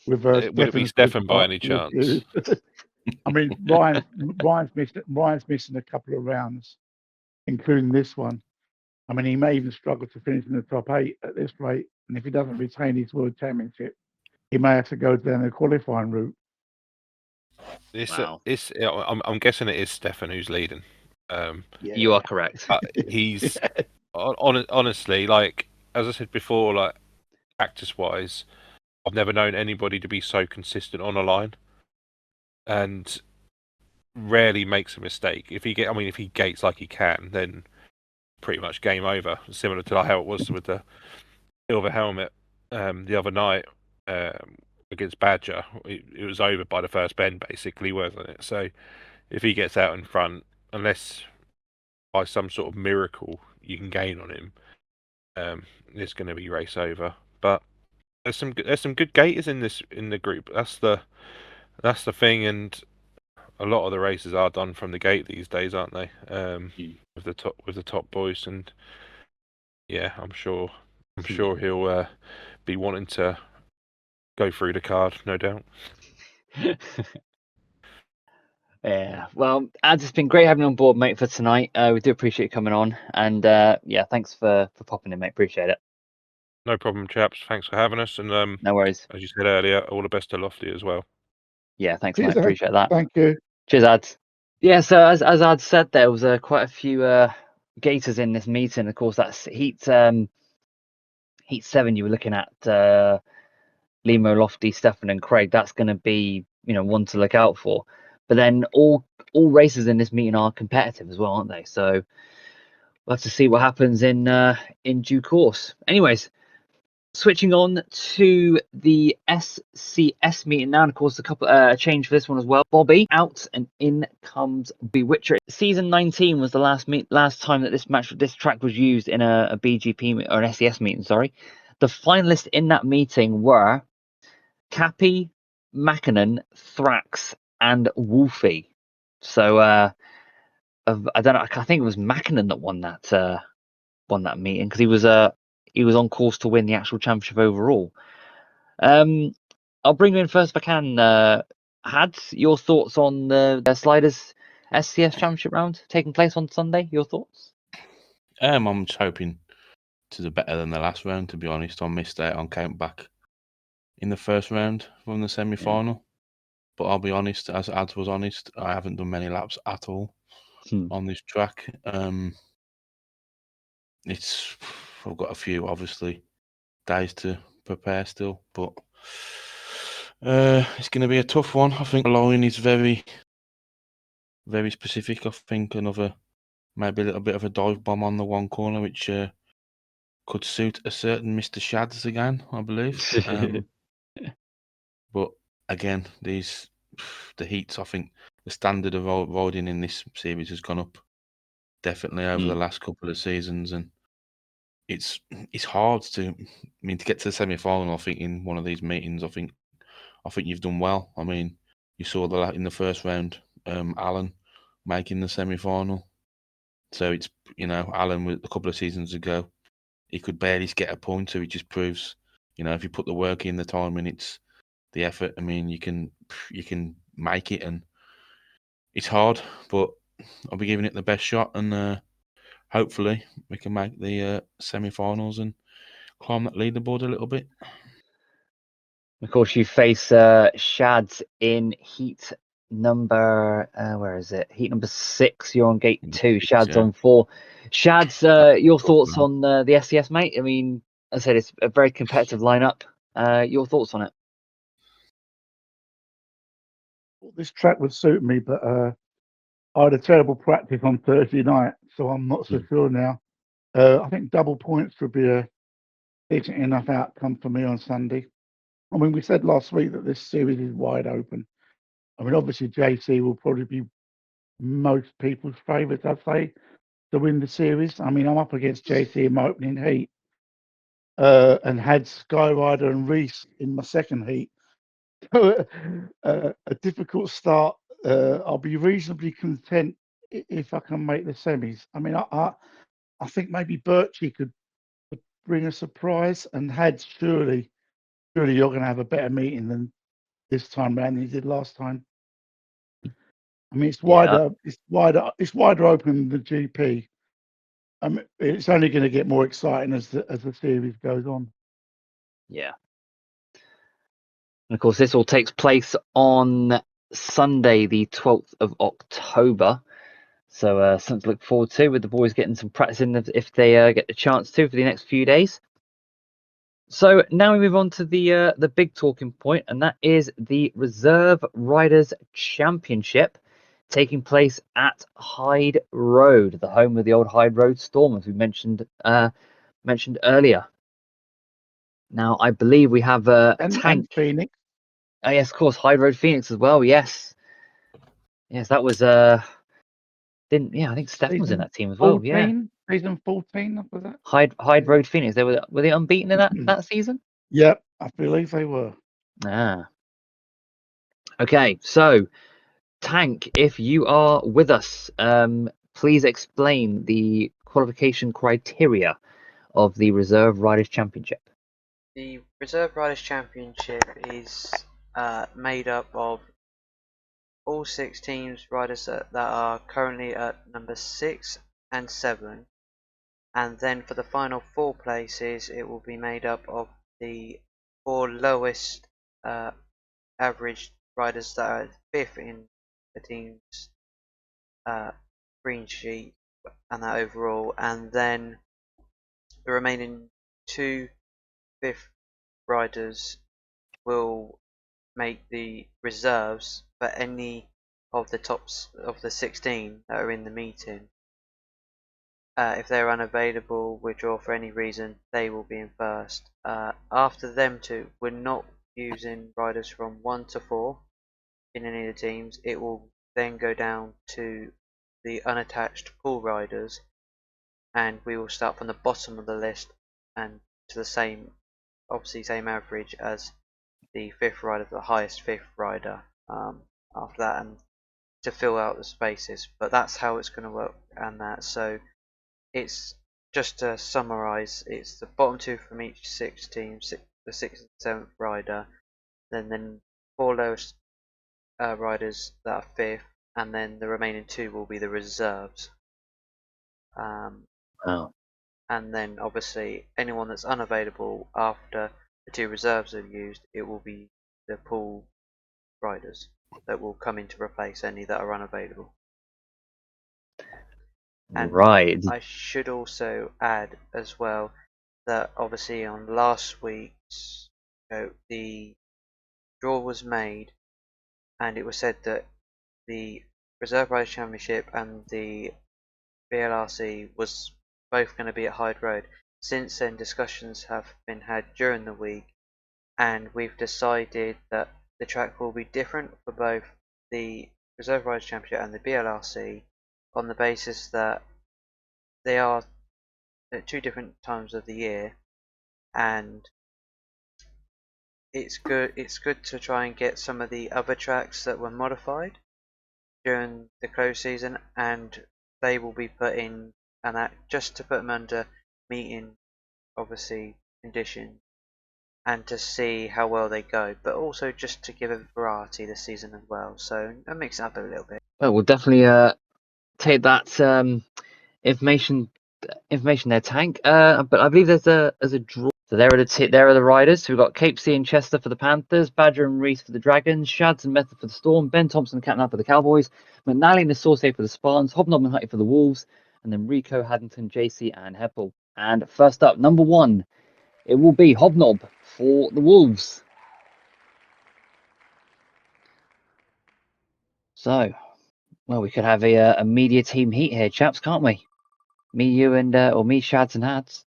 With would it be Stefan by any Supercar. chance? I mean, Ryan's missing a couple of rounds, including this one. I mean, he may even struggle to finish in the top 8 at this rate. And if he doesn't retain his world championship, he may have to go down the qualifying route. Wow. I'm guessing it is Stefan who's leading. You are correct. He's honestly, like as I said before, like practice-wise, I've never known anybody to be so consistent on a line, and rarely makes a mistake. If he gates like he can, then pretty much game over. Similar to how it was with the silver helmet the other night against Badger. It was over by the first bend, basically, wasn't it? So if he gets out in front, unless by some sort of miracle you can gain on him, it's going to be race over. But there's some good gators in the group. That's the thing, and a lot of the races are done from the gate these days, aren't they? With the top boys, and yeah, I'm sure he'll be wanting to go through the card, no doubt. Yeah, well, Ads, it's been great having you on board, mate, for tonight. We do appreciate you coming on, and yeah, thanks for popping in, mate. Appreciate it. No problem, chaps. Thanks for having us, and No worries. as you said earlier, all the best to Lofty as well. Yeah, thanks, Cheers, mate. Ad. Appreciate that. Thank you. Cheers, Ads. Yeah, so as Ads said, there was quite a few gators in this meeting. Of course, that's heat 7. You were looking at Limo, Lofty, Stefan, and Craig. That's going to be one to look out for. But then all races in this meeting are competitive as well, aren't they? So we'll have to see what happens in due course. Anyways, switching on to the SCS meeting now, and of course a couple change for this one as well. Bobby out and in comes Bewitcher. Season 19 was the last time that this track was used in a BGP or an SCS meeting. Sorry, the finalists in that meeting were Cappy, Mackinnon, Thrax, and Wolfie. So I don't know. I think it was Mackinnon that won that meeting because he was on course to win the actual championship overall. I'll bring you in first if I can. Had your thoughts on the Sliders SCS championship round taking place on Sunday? Your thoughts? I'm just hoping to do better than the last round. To be honest, I missed out on count back in the first round from the semi-final. But I'll be honest, as Ads was honest, I haven't done many laps at all on this track. I've got a few obviously days to prepare still, but it's going to be a tough one. I think the line is very, very specific. I think maybe a little bit of a dive bomb on the one corner, which could suit a certain Mr. Shads again, I believe. But again, the heats, I think the standard of riding in this series has gone up definitely over the last couple of seasons, and it's hard to get to the semi-final. I think in one of these meetings, I think you've done well. I mean, you saw in the first round, Alan making the semi-final. So it's Alan a couple of seasons ago, he could barely get a point. So it just proves, if you put the work in, the time, and it's the effort. I mean, you can make it, and it's hard, but I'll be giving it the best shot, and hopefully we can make the semi-finals and climb that leaderboard a little bit. Of course, you face Shads in heat number where is it? Heat number 6. You're on gate 2. Shads on 4. Shads, your thoughts on the SCS, mate? I mean, as I said, it's a very competitive lineup. Your thoughts on it? This track would suit me, but I had a terrible practice on Thursday night, so I'm not so sure now. I think double points would be a decent enough outcome for me on Sunday. I mean, we said last week that this series is wide open. I mean, obviously JC will probably be most people's favourites, I'd say, to win the series. I mean, I'm up against JC in my opening heat, and had Skyrider and Reese in my second heat. A difficult start. I'll be reasonably content if I can make the semis. I mean, I think maybe Birchie could bring a surprise, and had surely you're going to have a better meeting than this time round than you did last time. I mean, it's wider open than the GP. I mean, it's only going to get more exciting as the series goes on. Yeah. And of course, this all takes place on Sunday, the 12th of October. So something to look forward to, with the boys getting some practice in if they get the chance to for the next few days. So now we move on to the big talking point, and that is the Reserve Riders Championship taking place at Hyde Road, the home of the old Hyde Road Storm, as we mentioned earlier. Now, I believe we have Tank. And Phoenix. Oh, yes, of course, Hyde Road Phoenix as well. Yes, that was I think Stefan was in that team as well. 14, Yeah, season 14 was that? Hyde Road Phoenix. Were they unbeaten in that season? Yep, I believe they were. Ah. Okay, so Tank, if you are with us, please explain the qualification criteria of the Reserve Riders Championship. The Reserve Riders Championship is made up of all 6 teams riders that are currently at number 6 and 7, and then for the final 4 places it will be made up of the 4 lowest average riders that are 5th in the team's green sheet and that overall, and then the remaining 2 5th riders will make the reserves for any of the tops of the 16 that are in the meeting. If they're unavailable, withdraw for any reason, they will be in first. After them two, we're not using riders from 1 to 4 in any of the teams. It will then go down to the unattached pool riders, and we will start from the bottom of the list and to the same average as the 5th rider, the highest 5th rider after that, and to fill out the spaces. But that's how it's going to work, and that. So it's just to summarise, it's the bottom 2 from each 6 teams, the 6th and 7th rider, then 4 lowest riders that are 5th, and then the remaining 2 will be the reserves. And then obviously anyone that's unavailable after the 2 reserves are used, it will be the pool riders that will come in to replace any that are unavailable. And right. I should also add as well that obviously on last week's the draw was made, and it was said that the Reserve Riders Championship and the BLRC was both going to be at Hyde Road. Since then, discussions have been had during the week, and we've decided that the track will be different for both the Reserve Riders Championship and the BLRC, on the basis that they are at 2 different times of the year, and it's good to try and get some of the other tracks that were modified during the close season, and they will be put in, and that just to put them under meeting obviously conditions, and to see how well they go, but also just to give a variety this season as well. So I mix it up a little bit. Well, we'll definitely take that information there, Tank. But I believe there's a draw. So there are the riders. So we've got Cape C and Chester for the Panthers, Badger and Reese for the Dragons, Shads and Method for the Storm, Ben Thompson and Captain for the Cowboys, McNally and the Saucier for the Spartans, Hobnob and Hutty for the Wolves, and then Rico, Haddington, JC, and Heppel. And first up, number 1, it will be Hobnob for the Wolves. So, well, we could have a media team heat here, chaps, can't we? Me, you, and or me, Shads and Hads.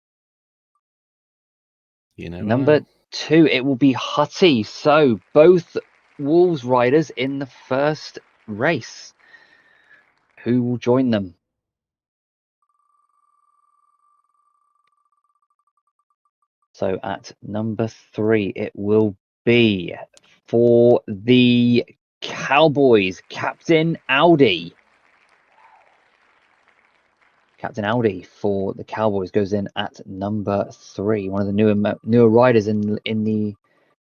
You never Number know. 2, it will be Hutty. So both Wolves riders in the first race. Who will join them? So at number 3, it will be for the Cowboys, Captain Audi. Captain Audi for the Cowboys goes in at number 3. One of the newer riders in the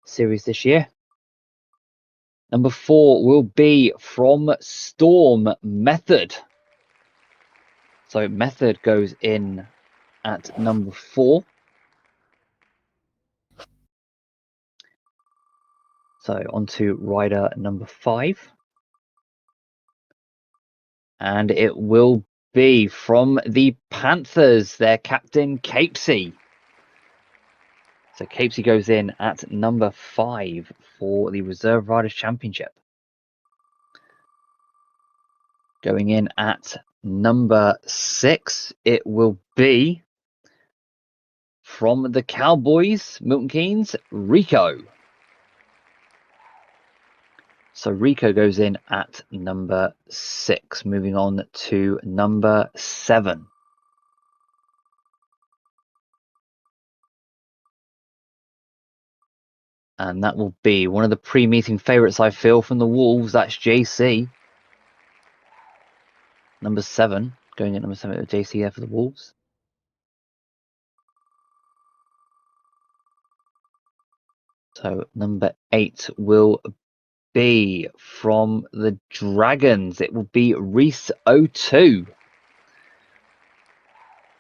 series this year. Number 4 will be from Storm, Method. So Method goes in at number 4. So on to rider number 5. And it will be from the Panthers, their captain, Capesy. So Capesy goes in at number 5 for the Reserve Riders Championship. Going in at number 6, it will be from the Cowboys, Milton Keynes, Rico. So Rico goes in at number 6. Moving on to number 7. And that will be one of the pre-meeting favourites, I feel, from the Wolves. That's JC. Number 7. Going at number 7, JC there for the Wolves. So number 8 will be from the Dragons. It will be Reese 02. Of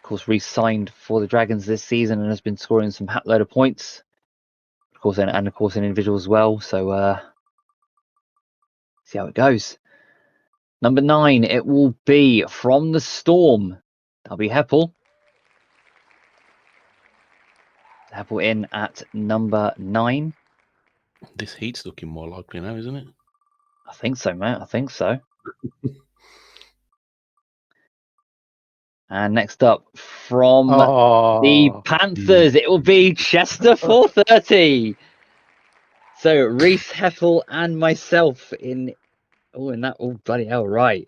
course, Reese signed for the Dragons this season and has been scoring some hat load of points. Of course, and of course, an individual as well. So see how it goes. Number 9, it will be from the Storm. That'll be Heppel. Heppel in at number 9. This heat's looking more likely now, isn't it? I think so, mate. I think so. And next up, from the Panthers, it will be Chester 430. So Reese, Heffel, and myself in that. Oh, bloody hell, right.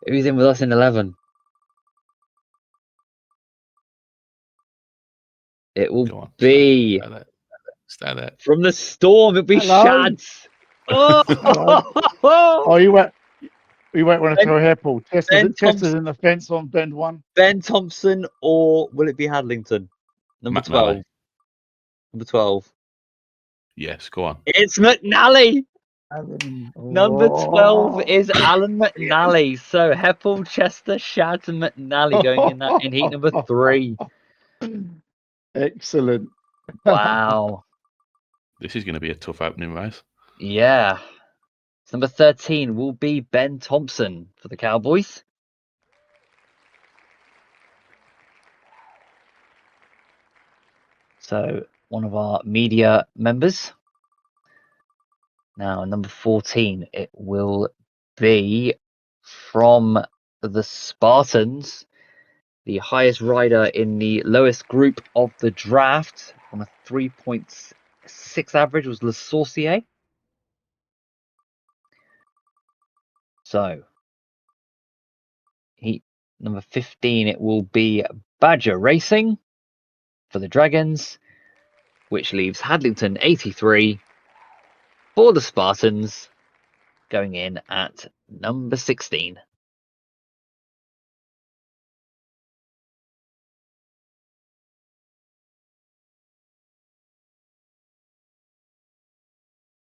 Who's in with us in 11? It will Go on, be stay there. from the Storm. It'll be Hello. Shads. Oh, Oh, you went want to throw a hairpole. Ben Chester's in the fence on bend 1. Ben Thompson, or will it be Hadlington? Number 12. Number 12. Yes, go on. It's McNally. Number 12 Oh. is Alan McNally. So Heppel, Chester, Shads, and McNally going in heat number 3. Excellent. Wow. This is going to be a tough opening race. Yeah. Number 13 will be Ben Thompson for the Cowboys. So one of our media members. Now, number 14, it will be from the Spartans, the highest rider in the lowest group of the draft on a 3.6 average was Le Sorcier. So, heat number 15, it will be Badger Racing for the Dragons, which leaves Hadlington 83 for the Spartans, going in at number 16.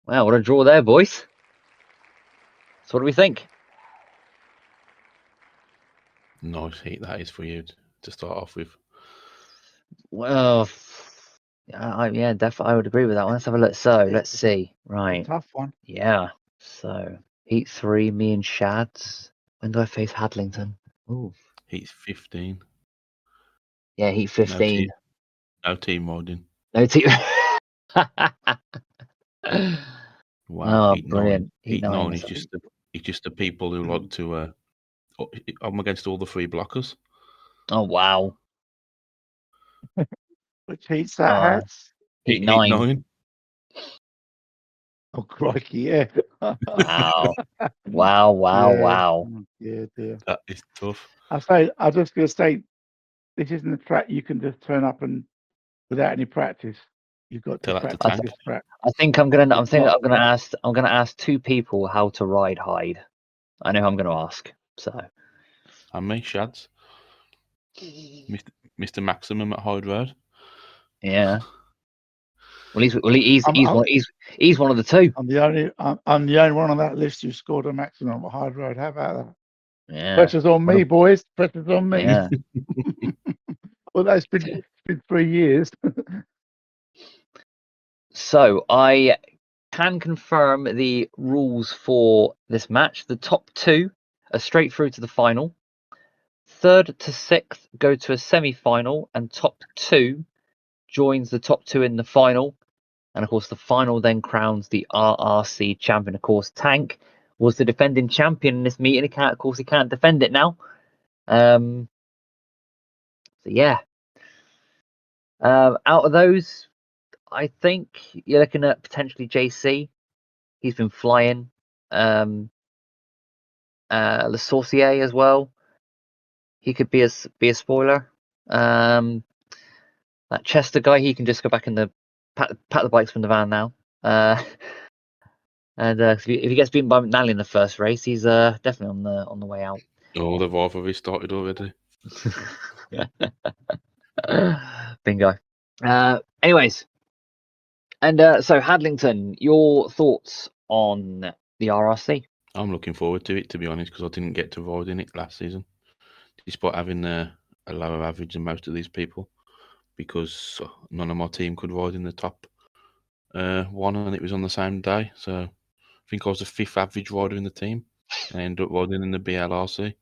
Wow, what a draw there, boys. So what do we think? Nice heat that is for you to start off with. Well, yeah, definitely, I would agree with that one. Let's have a look. So, let's see. Right. Tough one. Yeah. So, heat 3, me and Shads. When do I face Hadlington? Ooh. Heat 15. Yeah, Heat 15. No team riding. No team. Wow, Oh, Heat 9. brilliant. Heat 9 is So- just the people who like to. I'm against all the free blockers. Oh, wow. Which heats that Oh, hats? Heat Heat 9. 9. Oh, crikey, yeah. Wow. Wow, wow, Yeah. wow. Oh, dear. That is tough. I'm just going to say, this isn't a track you can just turn up and without any practice. You've got to Tell that to practice Tank. this track. I think I'm gonna It's not- ask two people how to ride Hyde. I know who I'm gonna ask. So And me, Shads. Mr. Maximum at Hyde Road. yeah. Well, he's I'm- he's one of the two. I'm the only one on that list who scored a maximum at Hyde Road. How about that? Yeah. Pressure's on me, boys. Pressure's on me. Yeah. Well, that's been 3 years. So I can confirm the rules for this match. The top two are straight through to the final. Third to sixth go to a semi-final, and top two joins the top two in the final. And of course, the final then crowns the RRC champion. Of course, Tank was the defending champion in this meeting. Of course, he can't defend it now. So yeah. Out of those, I think you're looking at potentially JC. He's been flying. Le Sorcier as well. He could be a spoiler. That Chester guy, he can just go back in the pat the bikes from the van now. And if he gets beaten by McNally in the first race, he's definitely on the way out. Oh, the rivalry started already. Bingo. Anyways, and so Hadlington, your thoughts on the RRC? I'm looking forward to it, to be honest, because I didn't get to ride in it last season, despite having a lower average than most of these people, because none of my team could ride in the top one, and it was on the same day. So I think I was the 5th average rider in the team, and I ended up riding in the BLRC.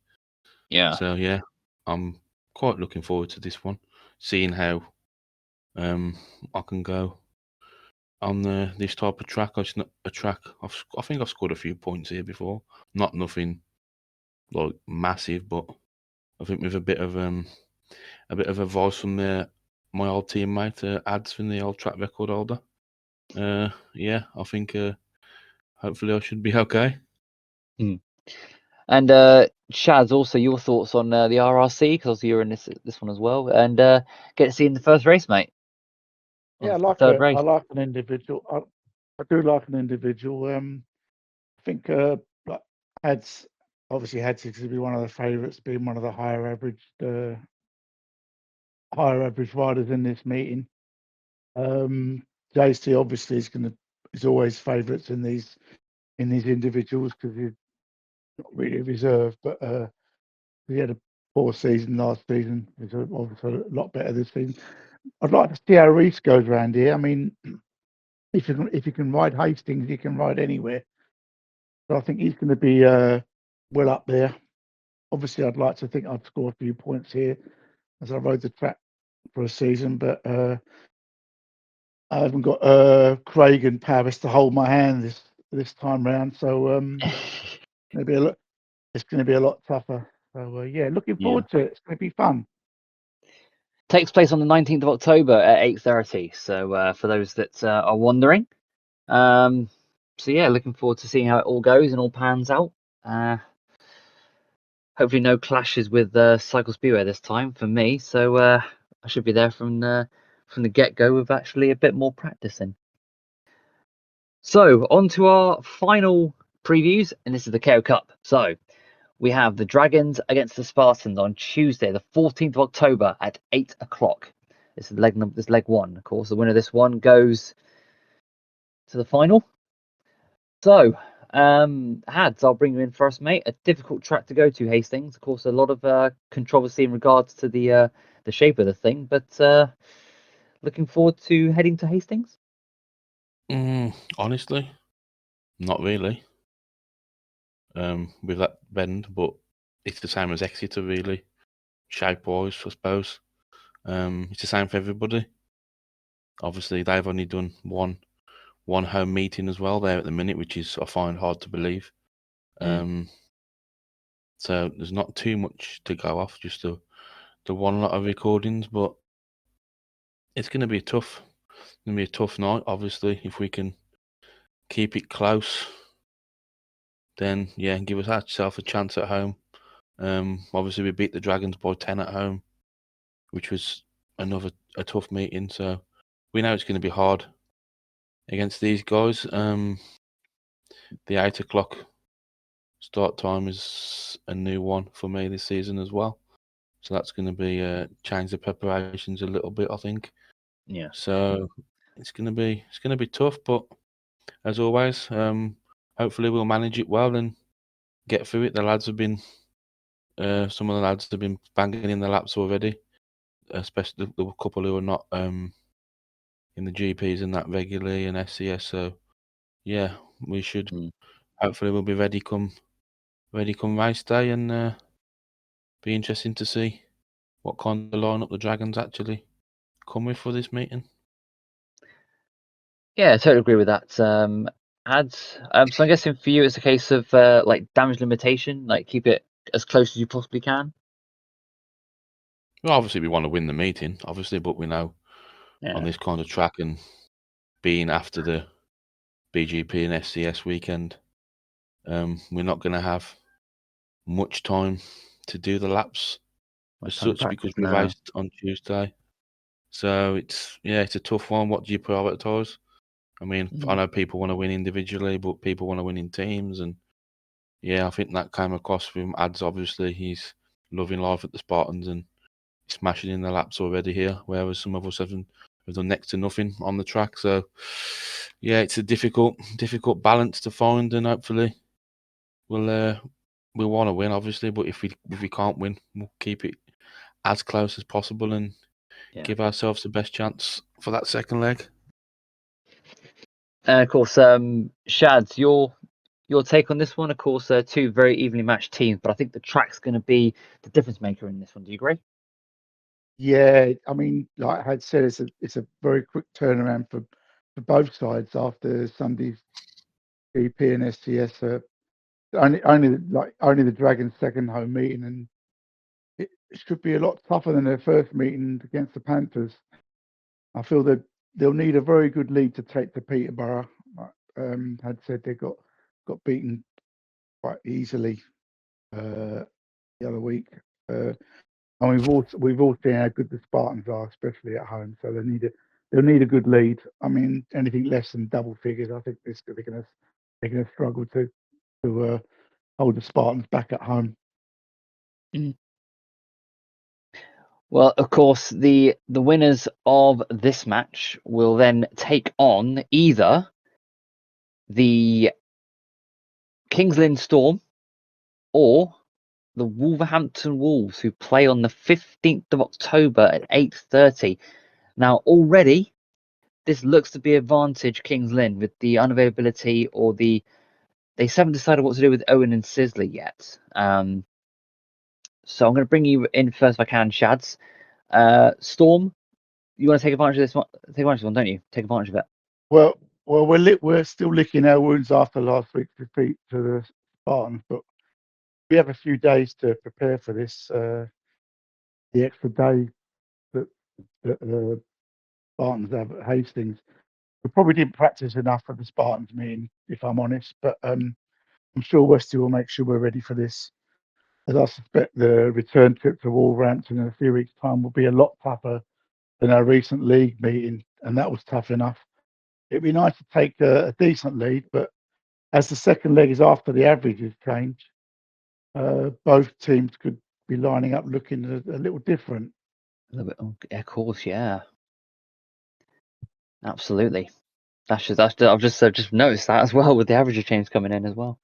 Yeah. So yeah, I'm quite looking forward to this one, seeing how I can go on this type of track. It's not a track. I think I've scored a few points here before. Not nothing like massive, but I think with a bit of advice from my old teammate Ads from the old track record holder. Yeah, I think hopefully I should be okay. And Shaz, also your thoughts on the RRC, because you're in this one as well, and get to see in the first race, mate. Yeah, I On like the third race. I like an individual. I do like an individual. I think like Hads obviously Hads is going to be one of the favourites, being one of the higher average riders in this meeting. JC obviously is always favourites in these individuals because he's not really a reserve, but he had a poor season last season. He's obviously a lot better this season. I'd like to see how Reese goes around here. I mean, if you can ride Hastings, you can ride anywhere. So I think he's going to be well up there. Obviously, I'd like to think I'd score a few points here as I rode the track for a season, but I haven't got Craig and Paris to hold my hand this time round. So maybe it's going to be a lot tougher. So yeah, looking forward to it. It's going to be fun. Takes place on the 19th of October at 8:30. So for those that are wondering, so yeah, looking forward to seeing how it all goes and all pans out. Hopefully, no clashes with Cycle Speedway this time for me. So I should be there from the get-go with actually a bit more practicing. So on to our final previews, and this is the KO Cup. So we have the Dragons against the Spartans on Tuesday, the 14th of October at 8 o'clock. This is leg one, of course. The winner of this one goes to the final. So, Hads, I'll bring you in first, mate. A difficult track to go to, Hastings. Of course, a lot of controversy in regards to the shape of the thing, but looking forward to heading to Hastings. Honestly, not really. With that bend, but it's the same as Exeter, really. shape-wise, I suppose. It's the same for everybody. Obviously, they've only done one home meeting as well there at the minute, which is I find hard to believe. So there's not too much to go off, just the one lot of recordings, but it's going to be tough. It's going to be a tough night, obviously. If we can keep it close, then yeah, give us ourselves a chance at home. Obviously, we beat the Dragons by 10 at home, which was a tough meeting. So we know it's going to be hard against these guys. The 8 o'clock start time is a new one for me this season as well. So that's going to be change the preparations a little bit, I think. Yeah. So it's going to be tough, but as always, hopefully we'll manage it well and get through it. The lads have been, some of the lads have been banging in the laps already, especially the couple who are not in the GPs and that regularly and SCS. So yeah, we should hopefully we'll be ready come race day, and be interesting to see what kind of lineup the Dragons actually come with for this meeting. Yeah, I totally agree with that. Ads. So I'm guessing for you, it's a case of like damage limitation, like keep it as close as you possibly can. Well, obviously we want to win the meeting, obviously, but we know on this kind of track and being after the BGP and SCS weekend, we're not going to have much time to do the laps as such because we raced on Tuesday. So it's a tough one. What do you prioritise? I mean, I know people want to win individually, but people want to win in teams, and yeah, I think that came across from Ads. Obviously, he's loving life at the Spartans and smashing in the laps already here, whereas some of us have done next to nothing on the track. So yeah, it's a difficult balance to find, and hopefully we'll want to win, obviously. But if we can't win, we'll keep it as close as possible and give ourselves the best chance for that second leg. And of course, Shads, your take on this one. Of course, two very evenly matched teams, but I think the track's going to be the difference maker in this one. Do you agree? Yeah, I mean, like I had said, it's a very quick turnaround for both sides after Sunday's GP and SCS. Only the Dragons' second home meeting, and it should be a lot tougher than their first meeting against the Panthers. I feel that they'll need a very good lead to take to Peterborough. Had said they got beaten quite easily the other week. And we've all seen how good the Spartans are, especially at home. So they'll need a good lead. I mean, anything less than double figures, I think they're gonna struggle to hold the Spartans back at home. Well, of course, the winners of this match will then take on either the Kings Lynn Storm or the Wolverhampton Wolves, who play on the 15th of October at 8:30. Now, already, this looks to be advantage Kings Lynn with the unavailability or they haven't decided what to do with Owen and Sizzler yet. So I'm going to bring you in first if I can, Shads. Storm, you want to take advantage of this one? Take advantage of this one, don't you? Take advantage of it. Well, we're still licking our wounds after last week's defeat to the Spartans, but we have a few days to prepare for this. The extra day that the Spartans have at Hastings, we probably didn't practice enough for the Spartans meeting, if I'm honest. But I'm sure Westy will make sure we're ready for this, as I suspect the return trip to Wolverhampton in a few weeks' time will be a lot tougher than our recent league meeting, and that was tough enough. It'd be nice to take a decent lead, but as the second leg is after the averages change, both teams could be lining up looking a little different. A little bit, of course, yeah, absolutely. I've just noticed that as well with the averages change coming in as well.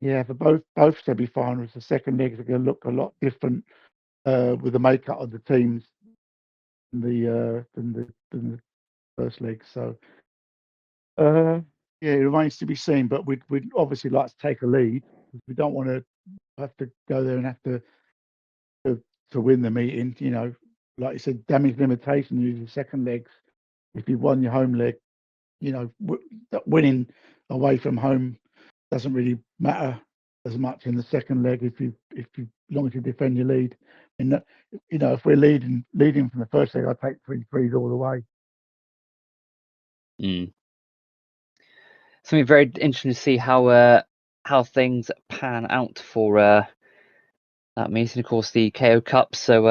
Yeah, for both semi-finals, the second legs are going to look a lot different with the makeup of the teams than the first leg. So yeah, it remains to be seen. But we'd obviously like to take a lead. We don't want to have to go there and have to to win the meeting. You know, like you said, damage limitation, use your second legs. If you've won your home leg, you know, winning away from home doesn't really matter as much in the second leg as long as you defend your lead. And you know, if we're leading from the first leg, I take 3-3s all the way. It's going to be very interesting to see how things pan out for that meeting. Of course, the KO Cup. So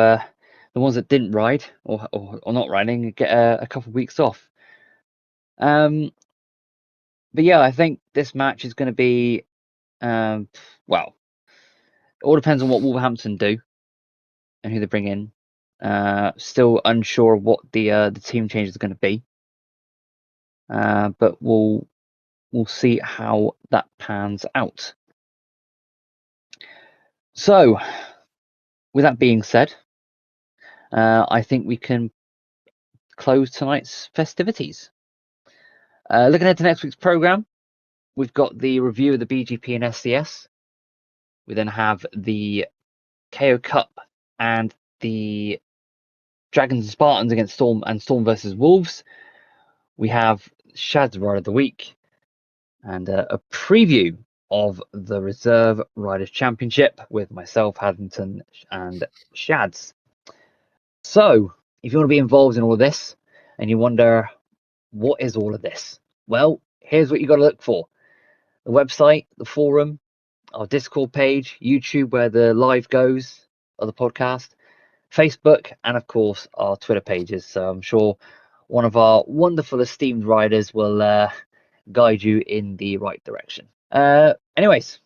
the ones that didn't ride or not riding get a couple of weeks off. But yeah, I think this match is going to be well. It all depends on what Wolverhampton do and who they bring in. Still unsure of what the team change is going to be. But we'll see how that pans out. So, with that being said, I think we can close tonight's festivities. Looking ahead to next week's program, we've got the review of the BGP and SCS. We then have the KO Cup and the Dragons and Spartans against Storm and Storm versus Wolves. We have Shad's Ride of the Week and a preview of the Reserve Riders Championship with myself, Haddington, and Shads. So, if you want to be involved in all of this and you wonder, what is all of this? Well, here's what you got to look for. The website, the forum, our Discord page, YouTube where the live goes of the podcast, Facebook, and of course our Twitter pages. So I'm sure one of our wonderful esteemed riders will guide you in the right direction. Anyways,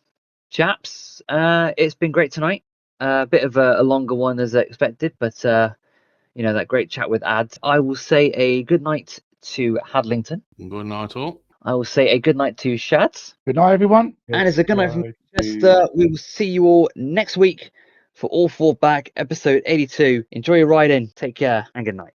chaps, it's been great tonight. A bit of a longer one as expected, but you know, that great chat with Ads. I will say a good night to Hadlington. Good night, all. I will say a good night to Shads. Good night, everyone. And as a good night from we will see you all next week for All Four Back, episode 82. Enjoy your riding. Take care and good night.